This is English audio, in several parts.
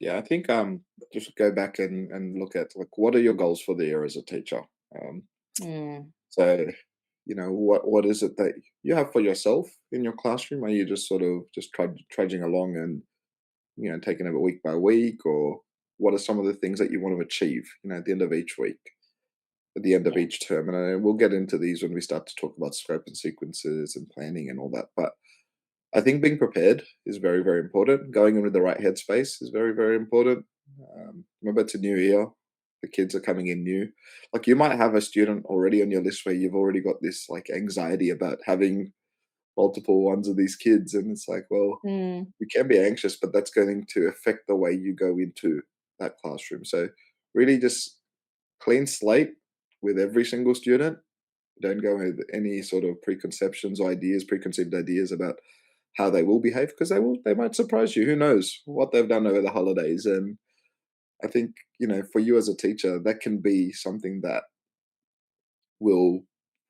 Yeah, I think just go back and look at like what are your goals for the year as a teacher. Um, Mm, so what is it that you have for yourself in your classroom? Are you just sort of just trudging along and taking it week by week, or what are some of the things that you want to achieve? At the end of each week, at the end of yeah. each term, and we'll get into these when we start to talk about scope and sequences and planning and all that. But I think being prepared is very, very important. Going in with the right headspace is very, very important. Remember, it's a new year. The kids are coming in new. Like you might have a student already on your list where you've already got this like anxiety about having multiple ones of these kids, and it's like, well, Mm, you can be anxious, but that's going to affect the way you go into that classroom. So, really, just clean slate with every single student. Don't go with any sort of preconceptions, ideas, preconceived ideas about how they will behave because they might surprise you. Who knows what they've done over the holidays? And I think, for you as a teacher, that can be something that will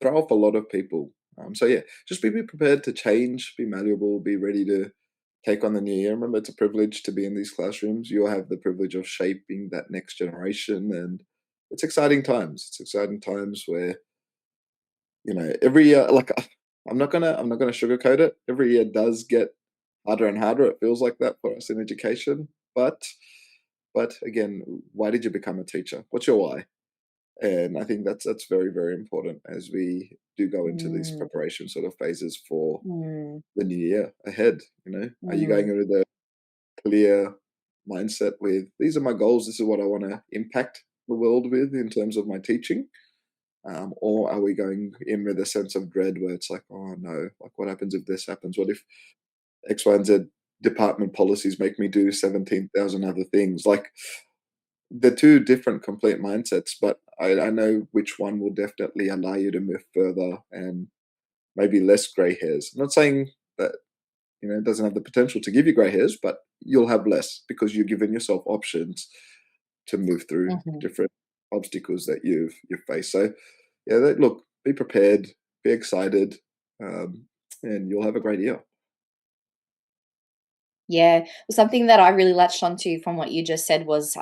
throw off a lot of people. So yeah, just be prepared to change, be malleable, be ready to take on the new year. Remember, it's a privilege to be in these classrooms. You'll have the privilege of shaping that next generation, and it's exciting times. It's exciting times where every year, like I'm not gonna sugarcoat it. Every year does get harder and harder. It feels like that for us in education, but again, why did you become a teacher? What's your why? And I think that's very, very important as we do go into these mm, preparation sort of phases for mm, the new year ahead. Are you going mm. in with a clear mindset with these are my goals, this is what I want to impact the world with in terms of my teaching? Or are we going in with a sense of dread where it's like, oh no, like what happens if this happens? What if X, Y, and Z department policies make me do 17,000 other things? Like they're two different complete mindsets, but I know which one will definitely allow you to move further and maybe less gray hairs. I'm not saying that, it doesn't have the potential to give you gray hairs, but you'll have less because you're giving yourself options to move through Mhm. different obstacles that you've faced. So yeah, look, be prepared, be excited, um, and you'll have a great year. Yeah. Well, something that I really latched onto from what you just said was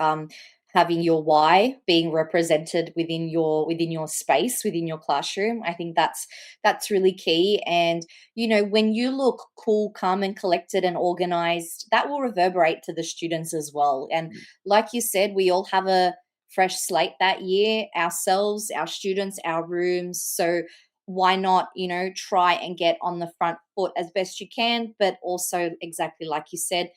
having your why being represented within your space, within your classroom. I think that's really key. And when you look cool, calm, and collected and organized, that will reverberate to the students as well. And like you said, we all have a fresh slate that year, ourselves, our students, our rooms. So why not try and get on the front foot as best you can, but also exactly like you said,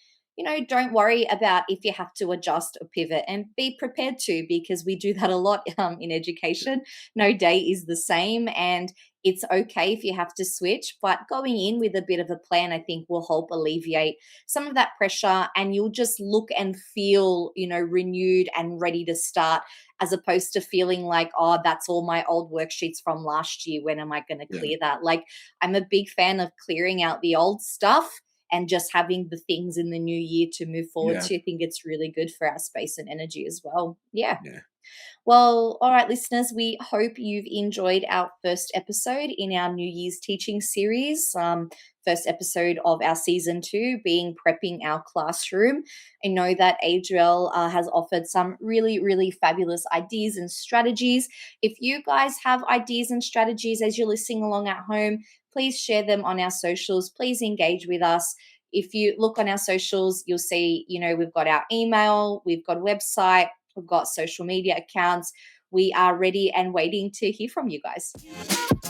don't worry about if you have to adjust or pivot, and be prepared to, because we do that a lot in education. No day is the same, and it's okay if you have to switch, but going in with a bit of a plan, I think, will help alleviate some of that pressure, and you'll just look and feel renewed and ready to start, as opposed to feeling like, oh, that's all my old worksheets from last year. When am I going to Yeah, clear that? Like, I'm a big fan of clearing out the old stuff and just having the things in the new year to move forward yeah, to. I think it's really good for our space and energy as well. Yeah. yeah, Well, all right, listeners, we hope you've enjoyed our first episode in our New Year's teaching series. First episode of our season 2 being prepping our classroom. I know that Adriel has offered some really, really fabulous ideas and strategies. If you guys have ideas and strategies as you're listening along at home, please share them on our socials. Please engage with us. If you look on our socials, you'll see, we've got our email, we've got a website, we've got social media accounts. We are ready and waiting to hear from you guys.